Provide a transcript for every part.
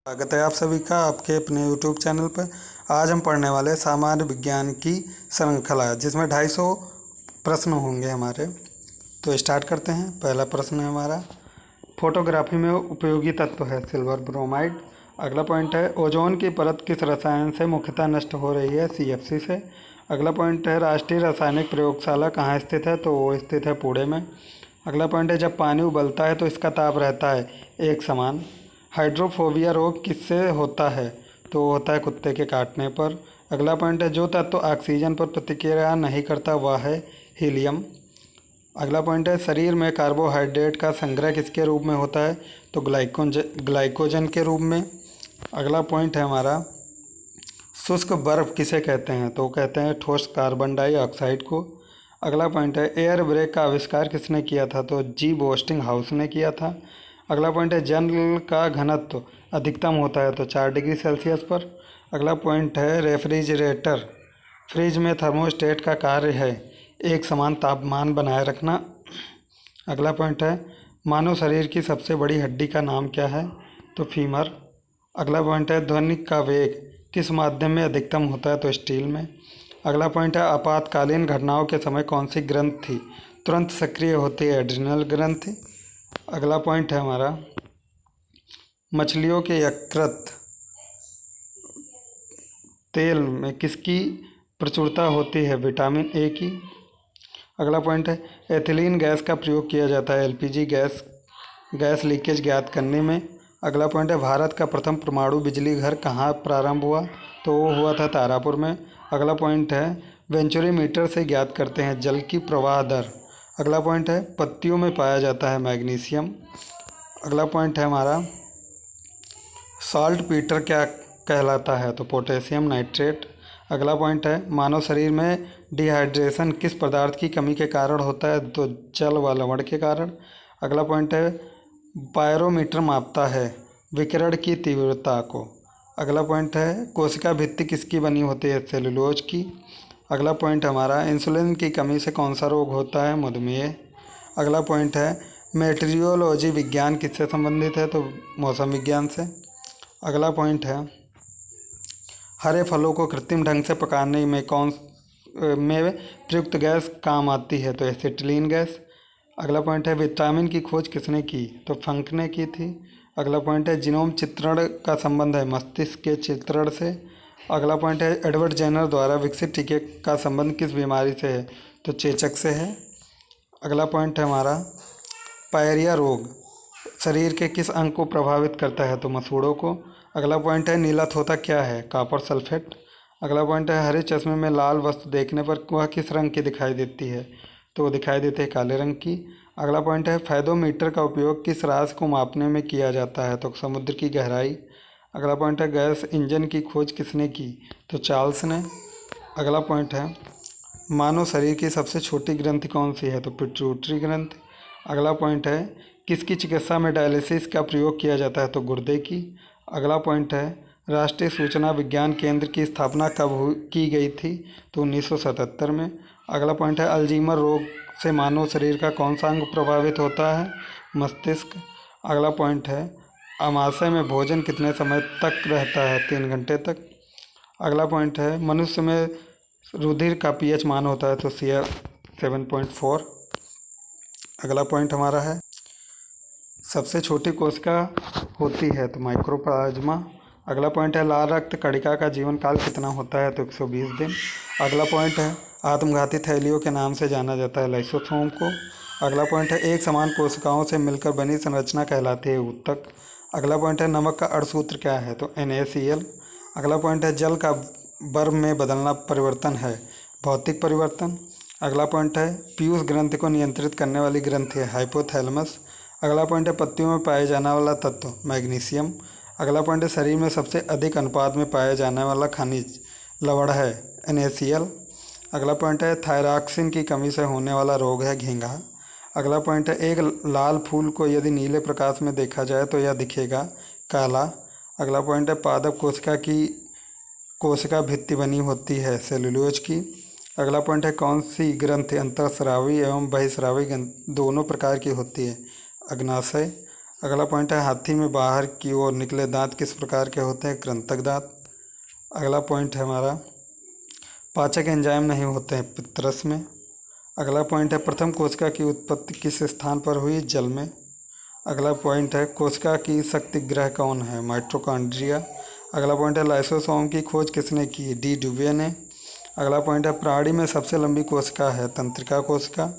स्वागत है आप सभी का आपके अपने YouTube चैनल पर। आज हम पढ़ने वाले सामान्य विज्ञान की श्रृंखला जिसमें 250 प्रश्न होंगे हमारे। तो स्टार्ट करते हैं। पहला प्रश्न है हमारा, फोटोग्राफी में उपयोगी तत्व है सिल्वर ब्रोमाइड। अगला पॉइंट है, ओजोन की परत किस रसायन से मुख्यतः नष्ट हो रही है? CFC से। अगला पॉइंट है, राष्ट्रीय रासायनिक प्रयोगशाला कहाँ स्थित है? तो वो स्थित है पुणे में। अगला पॉइंट है, जब पानी उबलता है तो इसका ताप रहता है एक समान। हाइड्रोफोबिया रोग किससे होता है? तो वो होता है कुत्ते के काटने पर। अगला पॉइंट है, जो तत्व ऑक्सीजन पर प्रतिक्रिया नहीं करता वह है हीलियम। अगला पॉइंट है, शरीर में कार्बोहाइड्रेट का संग्रह किसके रूप में होता है? तो ग्लाइकोजन के रूप में। अगला पॉइंट है हमारा, शुष्क बर्फ किसे कहते हैं? तो कहते हैं ठोस कार्बन डाइऑक्साइड को। अगला पॉइंट है, एयर ब्रेक का आविष्कार किसने किया था? तो जी बोस्टिंग हाउस ने किया था। अगला पॉइंट है, जल का घनत्व अधिकतम होता है तो 4 डिग्री सेल्सियस पर। अगला पॉइंट है, रेफ्रिजरेटर फ्रिज में थर्मोस्टेट का कार्य है एक समान तापमान बनाए रखना। अगला पॉइंट है, मानव शरीर की सबसे बड़ी हड्डी का नाम क्या है? तो फीमर। अगला पॉइंट है, ध्वनि का वेग किस माध्यम में अधिकतम होता है? तो स्टील में। अगला पॉइंट है, आपातकालीन घटनाओं के समय कौन सी ग्रंथि तुरंत सक्रिय होती है? एड्रिनल ग्रंथि। अगला पॉइंट है हमारा, मछलियों के यकृत तेल में किसकी प्रचुरता होती है? विटामिन ए की। अगला पॉइंट है, एथिलीन गैस का प्रयोग किया जाता है LPG गैस लीकेज ज्ञात करने में। अगला पॉइंट है, भारत का प्रथम परमाणु बिजली घर कहाँ प्रारंभ हुआ? तो वो हुआ था तारापुर में। अगला पॉइंट है, वेंचुरी मीटर से ज्ञात करते हैं जल की प्रवाह दर। अगला पॉइंट है, पत्तियों में पाया जाता है मैग्नीशियम। अगला पॉइंट है हमारा, सॉल्ट पीटर क्या कहलाता है? तो पोटेशियम नाइट्रेट। अगला पॉइंट है, मानव शरीर में डिहाइड्रेशन किस पदार्थ की कमी के कारण होता है? तो जल व लवण के कारण। अगला पॉइंट है, पायरोमीटर मापता है विकिरण की तीव्रता को। अगला पॉइंट है, कोशिका भित्ति किसकी बनी होती है? सेलुलोज की। अगला पॉइंट हमारा, इंसुलिन की कमी से कौन सा रोग होता है? मधुमेह। अगला पॉइंट है, मेट्रियोलॉजी विज्ञान किससे संबंधित है? तो मौसम विज्ञान से। अगला पॉइंट है, हरे फलों को कृत्रिम ढंग से पकाने में प्रयुक्त गैस काम आती है? तो एसिटिलीन गैस। अगला पॉइंट है, विटामिन की खोज किसने की? तो फंक ने की थी। अगला पॉइंट है, जीनोम चित्रण का संबंध है मस्तिष्क के चित्रण से। अगला पॉइंट है, एडवर्ड जेनर द्वारा विकसित टीके का संबंध किस बीमारी से है? तो चेचक से है। अगला पॉइंट है हमारा, पायरिया रोग शरीर के किस अंग को प्रभावित करता है? तो मसूड़ों को। अगला पॉइंट है, नीला तोता क्या है? Copper sulphate. अगला पॉइंट है, हरे चश्मे में लाल वस्तु देखने पर वह किस रंग की दिखाई देती है? तो वो दिखाई देती है काले रंग की। अगला पॉइंट है, फायदोमीटर का उपयोग किस राशि को मापने में किया जाता है? तो समुद्र की गहराई। अगला पॉइंट है, गैस इंजन की खोज किसने की? तो चार्ल्स ने। अगला पॉइंट है, मानव शरीर की सबसे छोटी ग्रंथि कौन सी है? तो पिट्यूटरी ग्रंथि। अगला पॉइंट है, किसकी चिकित्सा में डायलिसिस का प्रयोग किया जाता है? तो गुर्दे की। अगला पॉइंट है, राष्ट्रीय सूचना विज्ञान केंद्र की स्थापना कब की गई थी? तो 1977 में। अगला पॉइंट है, अल्जीमर रोग से मानव शरीर का कौन सा अंग प्रभावित होता है? मस्तिष्क। अगला पॉइंट है, अमाशय में भोजन कितने समय तक रहता है? 3 घंटे तक। अगला पॉइंट है, मनुष्य में रुधिर का pH मान होता है? तो CF 7.4। अगला पॉइंट हमारा है, सबसे छोटी कोशिका होती है? तो माइक्रोप्लाज्मा। अगला पॉइंट है, लाल रक्त कणिका का जीवन काल कितना होता है? तो 120 दिन। अगला पॉइंट है, आत्मघाती थैलियों के नाम से जाना जाता है लाइसोसोम को। अगला पॉइंट है, एक समान कोशिकाओं से मिलकर बनी संरचना कहलाती है ऊतक। अगला पॉइंट है, नमक का अणुसूत्र क्या है? तो NaCl। अगला पॉइंट है, जल का बर्फ में बदलना परिवर्तन है भौतिक परिवर्तन। अगला पॉइंट है, पीयूष ग्रंथि को नियंत्रित करने वाली ग्रंथि है हाइपोथैलेमस। अगला पॉइंट है, पत्तियों में पाए जाने वाला तत्व मैग्नीशियम। अगला पॉइंट है, शरीर में सबसे अधिक अनुपात में पाया जाने वाला खनिज लवण है NaCl। अगला पॉइंट है, थायरॉक्सिन की कमी से होने वाला रोग है घेंघा। अगला पॉइंट है, एक लाल फूल को यदि नीले प्रकाश में देखा जाए तो यह दिखेगा काला। अगला पॉइंट है, पादप कोशिका की कोशिका भित्ति बनी होती है सेलुलोज की। अगला पॉइंट है, कौन सी ग्रंथि अंतःस्रावी एवं बहिस्रावी दोनों प्रकार की होती है? अग्नाशय। अगला पॉइंट है हाथी में बाहर की ओर निकले दांत किस प्रकार के होते हैं? कृंतक दांत। अगला पॉइंट है हमारा पाचक एंजाइम नहीं होते हैं पित्तरस में। अगला पॉइंट है प्रथम कोशिका की उत्पत्ति किस स्थान पर हुई? जल में। अगला पॉइंट है कोशिका की शक्ति ग्रह कौन है? माइटोकॉन्ड्रिया। अगला पॉइंट है लाइसोसोम की खोज किसने की? डी ड्यूवे ने। अगला पॉइंट है प्राणी में सबसे लंबी कोशिका है तंत्रिका कोशिका।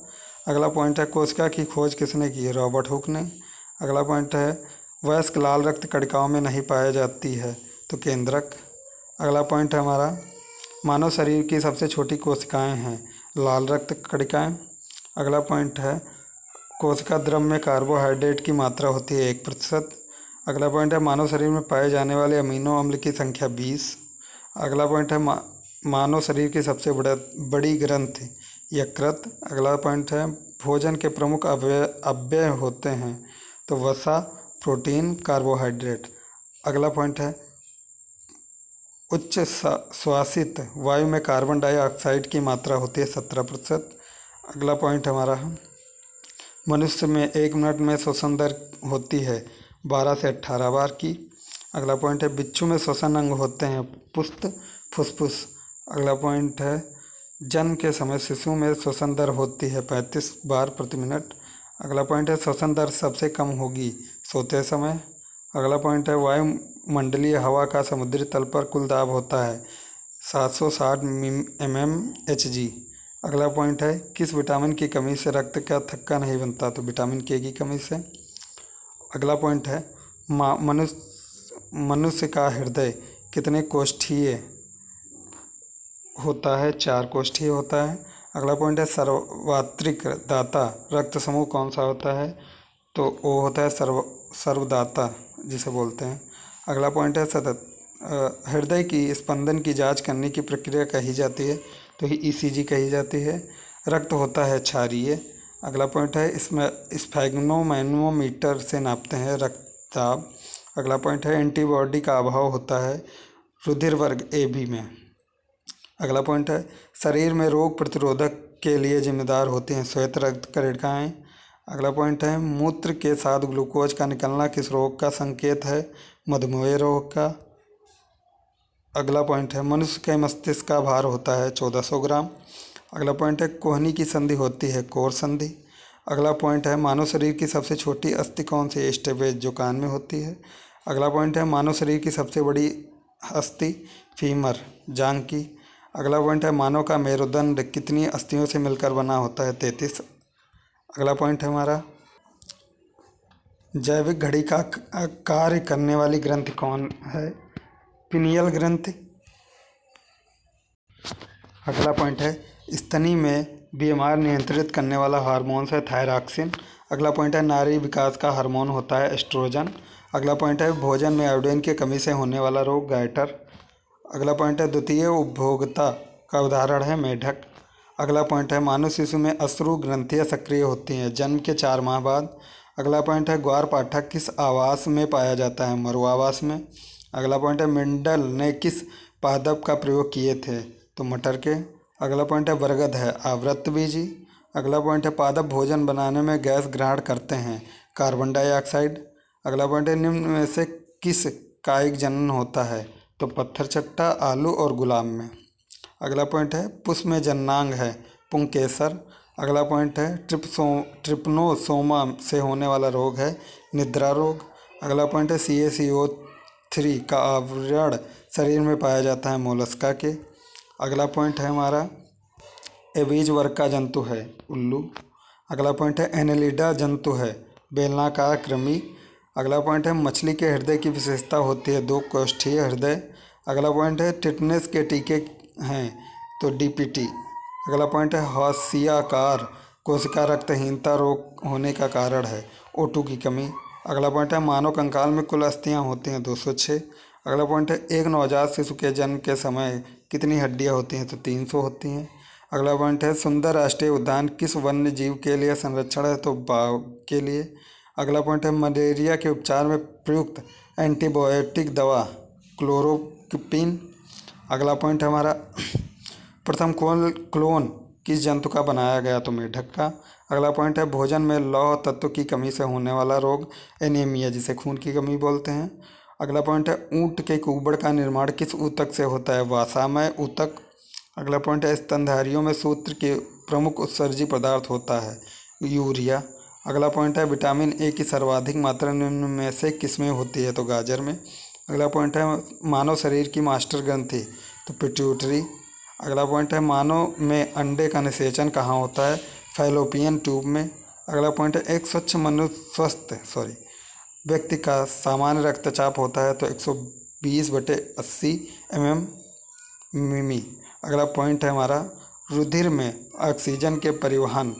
अगला पॉइंट है कोशिका की खोज किसने की? रॉबर्ट हुक ने। अगला पॉइंट है वयस्क लाल रक्त कणिकाओं में नहीं पाई जाती है तो केंद्रक। अगला पॉइंट है हमारा मानव शरीर की सबसे छोटी कोशिकाएं हैं लाल रक्त कणिकाएं। अगला पॉइंट है कोशिका द्रव में कार्बोहाइड्रेट की मात्रा होती है 1%। अगला पॉइंट है मानव शरीर में पाए जाने वाले अमीनो अम्ल की संख्या 20। अगला पॉइंट है मानव शरीर की सबसे बड़ी ग्रंथि यकृत। अगला पॉइंट है भोजन के प्रमुख अव्यय होते हैं तो वसा, प्रोटीन, कार्बोहाइड्रेट। अगला पॉइंट है उच्च श्वासित वायु में कार्बन डाइऑक्साइड की मात्रा होती है 17%। अगला पॉइंट हमारा है मनुष्य में 1 मिनट में श्वसन दर होती है 12 से 18 बार की। अगला पॉइंट है बिच्छू में श्वसन अंग होते हैं पुस्त, फुसफुस। अगला पॉइंट है जन्म के समय शिशु में श्वसन दर होती है 35 बार प्रति मिनट। अगला पॉइंट है श्वसन दर सबसे कम होगी सोते समय। अगला पॉइंट है वायुमंडलीय हवा का समुद्री तल पर कुल दाब होता है 760 mmHg। अगला पॉइंट है किस विटामिन की कमी से रक्त का थक्का नहीं बनता? तो विटामिन के की कमी से। अगला पॉइंट है मनुष्य का हृदय कितने कोष्ठीय होता है? 4 कोष्ठीय होता है। अगला पॉइंट है सर्वात्रिक दाता रक्त समूह कौन सा होता है? तो वो होता है सर्वदाता जिसे बोलते हैं। अगला पॉइंट है हृदय की स्पंदन की जांच करने की प्रक्रिया कही जाती है तो ही ईसीजी कही जाती है। रक्त होता है क्षारीय। अगला पॉइंट है इसमें स्फैग्नोमैनोमीटर से नापते हैं रक्तचाप। अगला पॉइंट है एंटीबॉडी का अभाव होता है रुधिर वर्ग AB में। अगला पॉइंट है शरीर में रोग प्रतिरोधक के लिए जिम्मेदार होती हैं श्वेत रक्त कणिकाएं। अगला पॉइंट है मूत्र के साथ ग्लूकोज का निकलना किस रोग का संकेत है? मधुमेह रोग का। अगला पॉइंट है मनुष्य के मस्तिष्क का भार होता है 1400 ग्राम। अगला पॉइंट है कोहनी की संधि होती है कोर संधि। अगला पॉइंट है मानव शरीर की सबसे छोटी अस्थि कौन सी? स्टेपेज जो कान में होती है। अगला पॉइंट है मानव शरीर की सबसे बड़ी अस्थि फीमर जांघ की। अगला पॉइंट है मानव का मेरुदंड कितनी अस्थियों से मिलकर बना होता है? 33। अगला पॉइंट है हमारा जैविक घड़ी का कार्य करने वाली ग्रंथि कौन है? पिनियल ग्रंथि। अगला पॉइंट है स्तनी में बीएमआर नियंत्रित करने वाला हार्मोन है थायरॉक्सिन। अगला पॉइंट है नारी विकास का हार्मोन होता है एस्ट्रोजन। अगला पॉइंट है भोजन में आयोडीन की कमी से होने वाला रोग गाइटर। अगला पॉइंट है द्वितीय उपभोक्ता का उदाहरण है मेढक। अगला पॉइंट है मानव शिशु में अश्रु ग्रंथियां सक्रिय होती हैं जन्म के 4 माह बाद। अगला पॉइंट है ग्वार पाठक किस आवास में पाया जाता है? मरु आवास में। अगला पॉइंट है मेंडल ने किस पादप का प्रयोग किए थे? तो मटर के। अगला पॉइंट है बरगद है आवृतबीजी। अगला पॉइंट है पादप भोजन बनाने में गैस ग्रहण करते हैं कार्बन डाइऑक्साइड। अगला पॉइंट है निम्न में से किस कायिक जनन होता है? तो पत्थर चट्टा, आलू और गुलाब में। अगला पॉइंट है पुष्प में जननांग है पुंकेसर। अगला पॉइंट है ट्रिप्नोसोमा से होने वाला रोग है निद्रा रोग। अगला पॉइंट है CaCO3 का आवरण शरीर में पाया जाता है मोलस्का के। अगला पॉइंट है हमारा एवीज वर्ग का जंतु है उल्लू। अगला पॉइंट है एनेलिडा जंतु है बेलनाकार कृमि। अगला पॉइंट है मछली के हृदय की विशेषता होती है 2 कोष्ठीय हृदय। अगला पॉइंट है टिटनेस के टीके हैं तो DPT। अगला पॉइंट है हाशियाकार कोशिका रक्तहीनता रोग होने का कारण है O2 की कमी। अगला पॉइंट है मानव कंकाल में कुल अस्थियां होती हैं 206। अगला पॉइंट है एक नवजात शिशु के जन्म के समय कितनी हड्डियां होती हैं? तो 300 होती हैं। अगला पॉइंट है सुंदर राष्ट्रीय उद्यान किस वन्य जीव के लिए संरक्षण है? तो बाघ के लिए। अगला पॉइंट है मलेरिया के उपचार में प्रयुक्त एंटीबायोटिक दवा क्लोरोक्विन। अगला पॉइंट है हमारा प्रथम क्लोन किस जंतु का बनाया गया, तो मेढक का। अगला पॉइंट है भोजन में लौह तत्व की कमी से होने वाला रोग एनीमिया, जिसे खून की कमी बोलते हैं। अगला पॉइंट है ऊंट के कुबड़ का निर्माण किस ऊतक से होता है, वसामय ऊतक। अगला पॉइंट है स्तनधारियों में सूत्र के प्रमुख उत्सर्जी पदार्थ होता है यूरिया। अगला पॉइंट है विटामिन ए की सर्वाधिक मात्रा निम्न में से किसमें होती है, तो गाजर में। अगला पॉइंट है मानव शरीर की मास्टर ग्रंथि, तो पिट्यूटरी। अगला पॉइंट है मानव में अंडे का निषेचन कहाँ होता है, फैलोपियन ट्यूब में। अगला पॉइंट है एक स्वस्थ व्यक्ति का सामान्य रक्तचाप होता है, तो 120/80 mm मिमी। अगला पॉइंट है हमारा रुधिर में ऑक्सीजन के परिवहन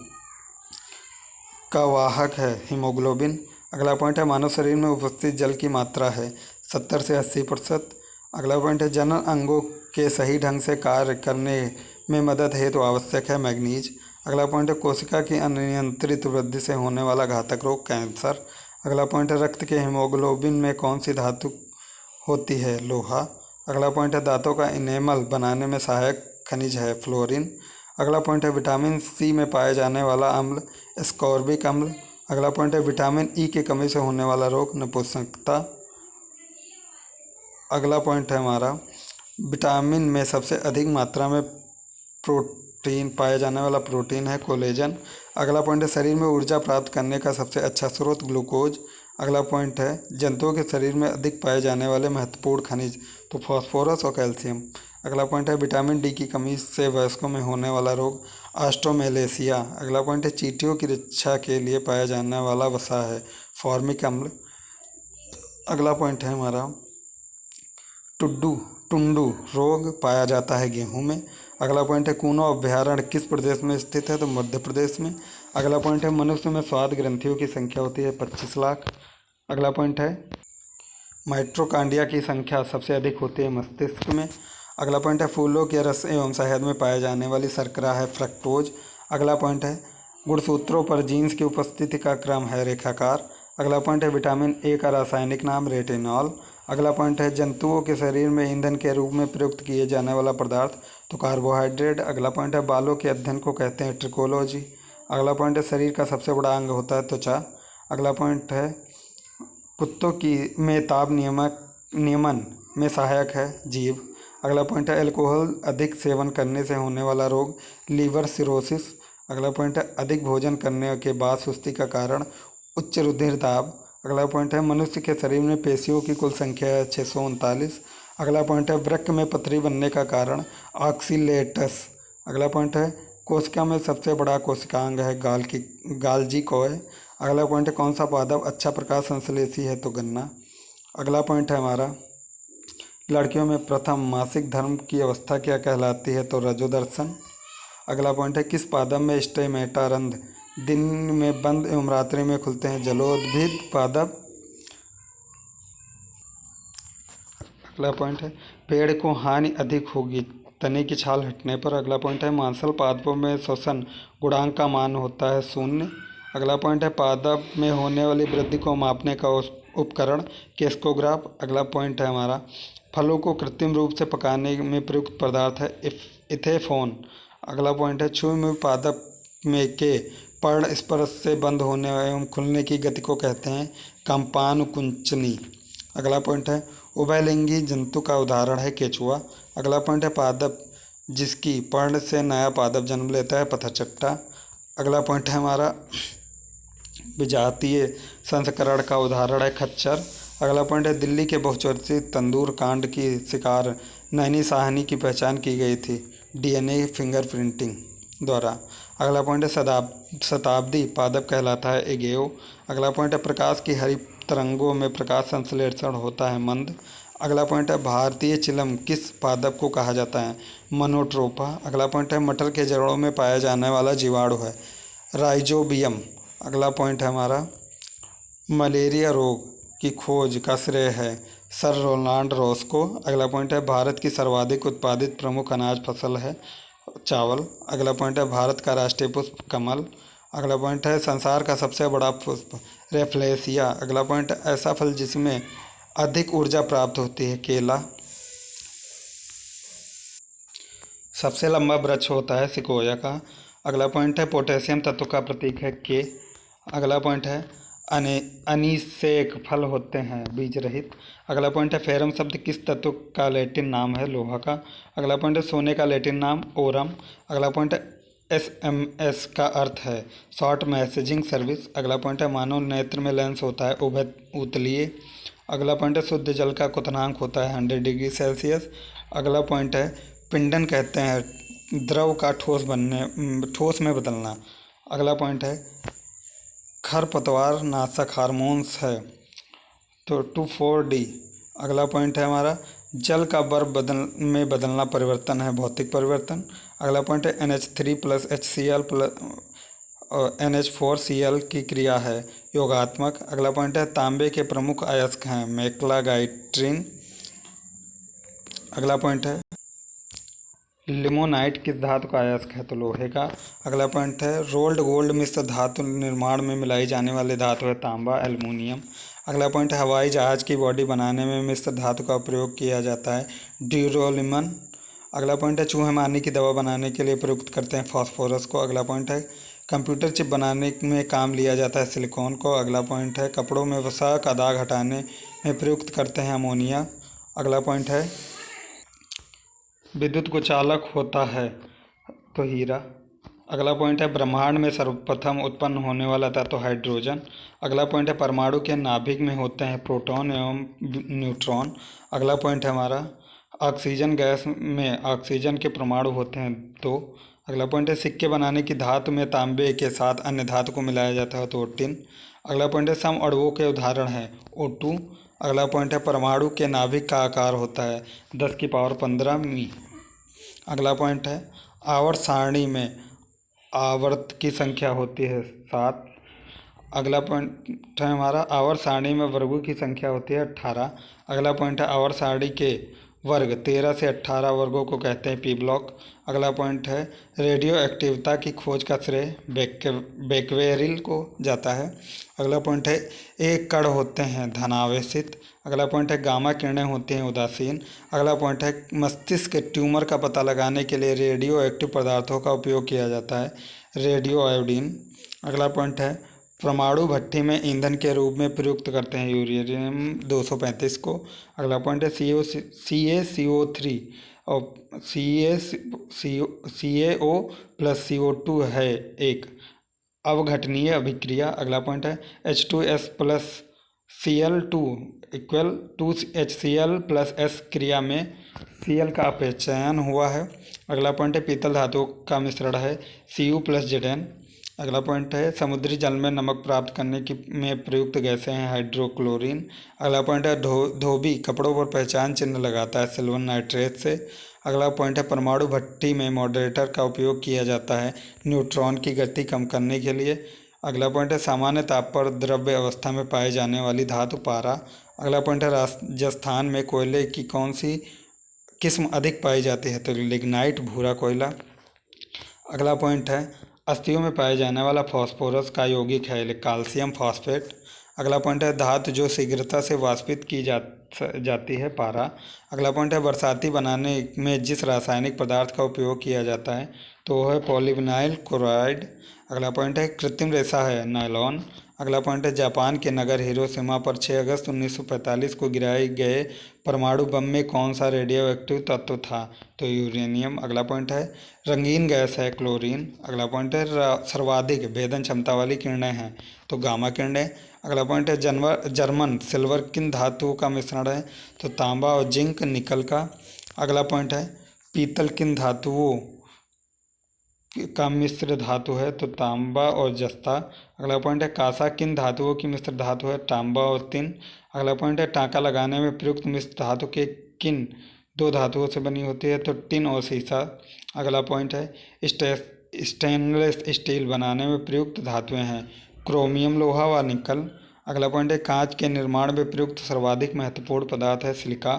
का वाहक है हीमोग्लोबिन। अगला पॉइंट है मानव शरीर में उपस्थित जल की मात्रा है 70 से 80%। अगला पॉइंट है जनन अंगों के सही ढंग से कार्य करने में मदद हेतु आवश्यक है मैग्नीज। अगला पॉइंट है कोशिका की अनियंत्रित वृद्धि से होने वाला घातक रोग कैंसर। अगला पॉइंट है रक्त के हीमोग्लोबिन में कौन सी धातु होती है, लोहा। अगला पॉइंट है दांतों का इनेमल बनाने में सहायक खनिज है फ्लोरीन। अगला पॉइंट है विटामिन सी में पाए जाने वाला अम्ल एस्कॉर्बिक अम्ल। अगला पॉइंट है विटामिन ई की कमी से होने वाला रोग नपुंसकता। अगला पॉइंट है हमारा विटामिन में सबसे अधिक मात्रा में प्रोटीन पाया जाने वाला प्रोटीन है कोलेजन। अगला पॉइंट है शरीर में ऊर्जा प्राप्त करने का सबसे अच्छा स्रोत ग्लूकोज। अगला पॉइंट है जंतुओं के शरीर में अधिक पाए जाने वाले महत्वपूर्ण खनिज, तो फास्फोरस और कैल्शियम। अगला पॉइंट है विटामिन डी की कमी से वयस्कों में होने वाला रोग ऑस्ट्रोमेलेसिया। अगला पॉइंट है चींटियों की रक्षा के लिए पाया जाने वाला वसा है फॉर्मिक अम्ल। अगला पॉइंट है हमारा टुंडू रोग पाया जाता है गेहूं में। अगला पॉइंट है कूनो अभ्यारण्य किस प्रदेश में स्थित है, तो मध्य प्रदेश में। अगला पॉइंट है मनुष्य में स्वाद ग्रंथियों की संख्या होती है 25 लाख। अगला पॉइंट है माइटोकॉन्ड्रिया की संख्या सबसे अधिक होती है मस्तिष्क में। अगला पॉइंट है फूलों के रस एवं शहद में पाए जाने वाली शर्करा है फ्रक्टोज। अगला पॉइंट है गुणसूत्रों पर जीन्स की उपस्थिति का क्रम है रेखाकार। अगला पॉइंट है विटामिन ए का रासायनिक नाम रेटिनॉल। अगला पॉइंट है जंतुओं के शरीर में ईंधन के रूप में प्रयुक्त किए जाने वाला पदार्थ, तो कार्बोहाइड्रेट। अगला पॉइंट है बालों के अध्ययन को कहते हैं ट्रिकोलॉजी। अगला पॉइंट है शरीर का सबसे बड़ा अंग होता है त्वचा। अगला पॉइंट है कुत्तों की में ताप नियमन में सहायक है जीभ। अगला पॉइंट है अल्कोहल अधिक सेवन करने से होने वाला रोग लीवर सिरोसिस। अगला पॉइंट है अधिक भोजन करने के बाद सुस्ती का कारण उच्च रुधिर दाब। अगला पॉइंट है मनुष्य के शरीर में पेशियों की कुल संख्या है 639। अगला पॉइंट है वृक्क में पथरी बनने का कारण ऑक्सीलेटस। अगला पॉइंट है कोशिका में सबसे बड़ा कोशिकांग है गाल्जी कोय। अगला पॉइंट है कौन सा पादप अच्छा प्रकाश संश्लेषी है, तो गन्ना। अगला पॉइंट है हमारा लड़कियों में प्रथम मासिक धर्म की अवस्था क्या कहलाती है, तो रजोदर्शन। अगला पॉइंट है किस पादप में स्टेमेटा रंध्र दिन में बंद एवं रात्रि में खुलते हैं, जलोद्भिद पादप। अगला पॉइंट है पेड़ को हानि अधिक होगी तने की छाल हटने पर। अगला पॉइंट है मांसल पादपों में श्वसन गुणांक का मान होता है 0। अगला पॉइंट है पादप में होने वाली वृद्धि को मापने का उपकरण केस्कोग्राफ। अगला पॉइंट है हमारा फलों को कृत्रिम रूप से पकाने में प्रयुक्त पदार्थ है इथेफोन। अगला पॉइंट है छुई हुई पादप में के पर्ण स्पर्श से बंद होने एवं खुलने की गति को कहते हैं कंपानुकुंचनी। अगला पॉइंट है उभयलिंगी जंतु का उदाहरण है केचुआ। अगला पॉइंट है पादप जिसकी पर्ण से नया पादप जन्म लेता है पथरचट्टा। अगला पॉइंट है हमारा विजातीय संस्करण का उदाहरण है खच्चर। अगला पॉइंट है दिल्ली के बहुचर्चित तंदूर कांड की शिकार नैनी साहनी की पहचान की गई थी डीएनए फिंगरप्रिंटिंग द्वारा। अगला पॉइंट है शताब्दी पादप कहलाता है एगेओ। अगला पॉइंट है प्रकाश की हरी तरंगों में प्रकाश संश्लेषण होता है मंद। अगला पॉइंट है भारतीय चिलम किस पादप को कहा जाता है, मोनोट्रोपा। अगला पॉइंट है मटर के जड़ों में पाया जाने वाला जीवाणु है राइजोबियम। अगला पॉइंट है हमारा मलेरिया रोग की खोज का श्रेय है सर रोनाल्ड रॉस को। अगला पॉइंट है भारत की सर्वाधिक उत्पादित प्रमुख अनाज फसल है चावल। अगला पॉइंट है भारत का राष्ट्रीय पुष्प कमल। अगला पॉइंट है संसार का सबसे बड़ा पुष्प रेफ्लेसिया। अगला पॉइंट है ऐसा फल जिसमें अधिक ऊर्जा प्राप्त होती है केला। सबसे लंबा वृक्ष होता है सिकोया का। अगला पॉइंट है पोटेशियम तत्व का प्रतीक है के। अगला पॉइंट है अनिषेक फल होते हैं बीज रहित। अगला पॉइंट है फेरम शब्द किस तत्व का लैटिन नाम है? लोहा का। अगला पॉइंट है सोने का लैटिन नाम ओरम। अगला पॉइंट है SMS का अर्थ है शॉर्ट मैसेजिंग सर्विस। अगला पॉइंट है मानव नेत्र में लेंस होता है उभय उत्तलीय। अगला पॉइंट है शुद्ध जल का क्वथनांक होता है 100 डिग्री सेल्सियस। अगला पॉइंट है पिंडन कहते हैं द्रव का ठोस में बदलना। अगला पॉइंट है खरपतवार नाशक हार्मोन्स है तो 24D। अगला पॉइंट है हमारा जल का बर्फ में बदलना परिवर्तन है भौतिक परिवर्तन। अगला पॉइंट है NH3 plus HCl plus NH4Cl की क्रिया है योगात्मक। अगला पॉइंट है तांबे के प्रमुख अयस्क हैं मैक्लागाइट्रिन। अगला पॉइंट है लिमोनाइट किस धातु का अयस्क है? तो लोहे का। अगला पॉइंट है रोल्ड गोल्ड मिश्र धातु निर्माण में मिलाई जाने वाली धातु है तांबा एल्युमिनियम। अगला पॉइंट है हवाई जहाज की बॉडी बनाने में मिश्र धातु का प्रयोग किया जाता है ड्यूरोलिमन। अगला पॉइंट है चूहे मारने की दवा बनाने के लिए प्रयुक्त करते हैं फास्फोरस को। अगला पॉइंट है कंप्यूटर चिप बनाने में काम लिया जाता है सिलिकॉन को। अगला पॉइंट है कपड़ों में वसा का दाग हटाने में प्रयुक्त करते हैं अमोनिया। अगला पॉइंट है विद्युत को चालक होता है तो हीरा। अगला पॉइंट है ब्रह्मांड में सर्वप्रथम उत्पन्न होने वाला तत्व तो हाइड्रोजन। अगला पॉइंट है परमाणु के नाभिक में होते हैं प्रोटॉन एवं न्यूट्रॉन। अगला पॉइंट है हमारा ऑक्सीजन गैस में ऑक्सीजन के परमाणु होते हैं तो। अगला पॉइंट है सिक्के बनाने की धातु में तांबे के साथ अन्य धातु को मिलाया जाता है तो टिन। अगला पॉइंट है सम अणुओं के उदाहरण है O2। अगला पॉइंट है परमाणु के नाभिक का आकार होता है 10⁻15 मी। अगला पॉइंट है आवर्त सारणी में आवर्त की संख्या होती है 7। अगला पॉइंट है हमारा आवर्त सारणी में वर्गों की संख्या होती है 18। अगला पॉइंट है आवर्त सारणी के वर्ग 13 से 18 वर्गों को कहते हैं पी ब्लॉक। अगला पॉइंट है रेडियो एक्टिविता की खोज का श्रेय बेक्वेरिल को जाता है। अगला पॉइंट है एक कण होते हैं धनावेशित। अगला पॉइंट है गामा किरणें होती हैं उदासीन। अगला पॉइंट है मस्तिष्क के ट्यूमर का पता लगाने के लिए रेडियो एक्टिव पदार्थों का उपयोग किया जाता है रेडियो आयोडीन। अगला पॉइंट है परमाणु भट्ठी में ईंधन के रूप में प्रयुक्त करते हैं यूरेनियम 235 को। अगला पॉइंट है CaCO3 और CaO प्लस CO2 है एक अवघटनीय अभिक्रिया। अगला पॉइंट है H2S plus Cl2 equal 2HCl plus S क्रिया में Cl का अपचयन हुआ है। अगला पॉइंट है पीतल धातु का मिश्रण है Cu प्लस Zn। अगला पॉइंट है समुद्री जल में नमक प्राप्त करने की में प्रयुक्त गैसें हैं हाइड्रोक्लोरीन। अगला पॉइंट है धोबी कपड़ों पर पहचान चिन्ह लगाता है सिल्वर नाइट्रेट से। अगला पॉइंट है परमाणु भट्ठी में मॉडरेटर का उपयोग किया जाता है न्यूट्रॉन की गति कम करने के लिए। अगला पॉइंट है सामान्य ताप पर द्रव्य अवस्था में पाई जाने वाली धातु पारा। अगला पॉइंट है राजस्थान में कोयले की कौन सी किस्म अधिक पाई जाती है? तो लिग्नाइट भूरा कोयला। अगला पॉइंट है अस्थियों में पाए जाने वाला फास्फोरस का यौगिक है कैल्शियम फॉस्फेट। अगला पॉइंट है धातु जो शीघ्रता से वाष्पित की जाती है पारा। अगला पॉइंट है बरसाती बनाने में जिस रासायनिक पदार्थ का उपयोग किया जाता है तो वह है पॉलीविनाइल क्लोराइड। अगला पॉइंट है कृत्रिम रेशा है नायलॉन। अगला पॉइंट है जापान के नगर हिरोशिमा पर 6 अगस्त 1945 को गिराए गए परमाणु बम में कौन सा रेडियो एक्टिव तत्व था? तो यूरेनियम। अगला पॉइंट है रंगीन गैस है क्लोरीन। अगला पॉइंट है सर्वाधिक भेदन क्षमता वाली किरणें हैं तो गामा किरणें। अगला पॉइंट है जर्मन सिल्वर किन धातुओं का मिश्रण है? तो तांबा और जिंक निकल का। अगला पॉइंट है पीतल किन धातुओं का मिश्र धातु है? तो तांबा और जस्ता। अगला पॉइंट है कांसा किन धातुओं की मिश्र धातु है? तांबा और तिन। अगला पॉइंट है टांका लगाने में प्रयुक्त मिश्र धातु के किन 2 धातुओं से बनी होती है? तो टिन और सीसा। अगला पॉइंट है स्टेनलेस स्टील बनाने में प्रयुक्त धातुएं हैं क्रोमियम लोहा व निकल। अगला पॉइंट है कांच के निर्माण में प्रयुक्त सर्वाधिक महत्वपूर्ण पदार्थ है सिलिका।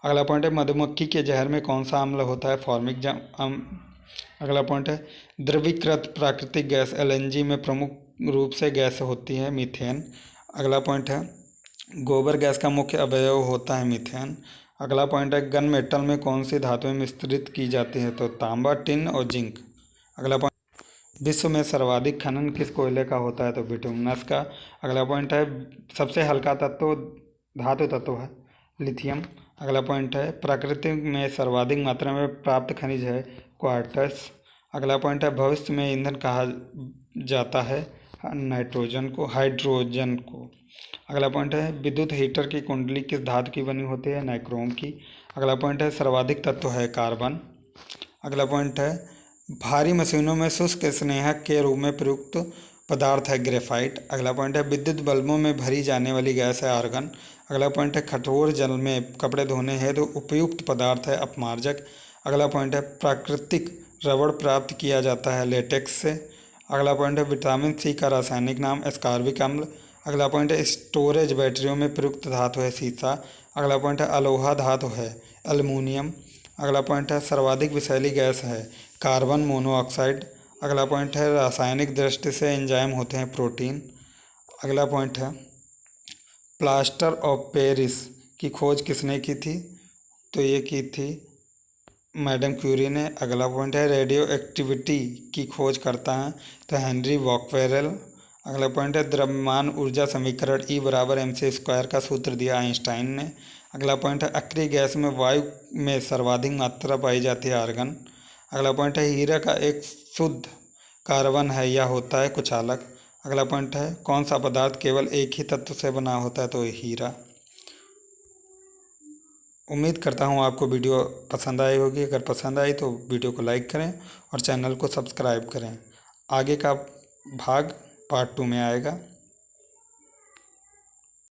अगला पॉइंट है मधुमक्खी के जहर में कौन सा अम्ल होता है? फॉर्मिक अम्ल। अगला पॉइंट है द्रवीकृत प्राकृतिक गैस LNG में प्रमुख रूप से गैस होती है मीथेन। अगला पॉइंट है गोबर गैस का मुख्य अवयव होता है मीथेन। अगला पॉइंट है गन मेटल में कौन सी धातुएं मिश्रित की जाती है, तो तांबा, टिन और जिंक। अगला पॉइंट, विश्व में सर्वाधिक खनन किस कोयले का होता है, तो बिटुमिनस का। अगला पॉइंट है सबसे हल्का तत्व धातु तत्व है लिथियम। अगला पॉइंट है प्रकृति में सर्वाधिक मात्रा में प्राप्त खनिज है क्वार्ट्ज। अगला पॉइंट है भविष्य में ईंधन कहा जाता है हाइड्रोजन को। अगला पॉइंट है विद्युत हीटर की कुंडली किस धातु की बनी होती है, नाइक्रोम की। अगला पॉइंट है सर्वाधिक तत्व है कार्बन। अगला पॉइंट है भारी मशीनों में शुष्क स्नेहक के रूप में प्रयुक्त पदार्थ है ग्रेफाइट। अगला पॉइंट है विद्युत बल्बों में भरी जाने वाली गैस है आर्गन। अगला पॉइंट है कठोर जल में कपड़े धोने हेतु तो उपयुक्त पदार्थ है अपमार्जक। अगला पॉइंट है प्राकृतिक रबड़ प्राप्त किया जाता है लेटेक्स से। अगला पॉइंट है विटामिन सी का रासायनिक नाम एस्कॉर्बिक अम्ल। अगला पॉइंट है स्टोरेज बैटरियों में प्रयुक्त धातु है सीसा। अगला पॉइंट है अलोहा धातु है एल्युमिनियम। अगला पॉइंट है सर्वाधिक विषैली गैस है कार्बन मोनोऑक्साइड। अगला पॉइंट है रासायनिक दृष्टि से एंजाइम होते हैं प्रोटीन। अगला पॉइंट है प्लास्टर ऑफ पेरिस की खोज किसने की थी, तो ये की थी मैडम क्यूरी ने। अगला पॉइंट है रेडियो एक्टिविटी की खोज करता है तो हेनरी बॉकवेरेल। अगला पॉइंट है द्रव्यमान ऊर्जा समीकरण E = mc² का सूत्र दिया आइंस्टाइन ने। अगला पॉइंट है अक्रिय गैस में वायु में सर्वाधिक मात्रा पाई जाती है आर्गन। अगला पॉइंट है हीरा का एक शुद्ध कार्बन है या होता है कुचालक। अगला पॉइंट है कौन सा पदार्थ केवल एक ही तत्व से बना होता है, तो हीरा। उम्मीद करता हूँ आपको वीडियो पसंद आई होगी। अगर पसंद आई तो वीडियो को लाइक करें और चैनल को सब्सक्राइब करें। आगे का भाग पार्ट 2 में आएगा।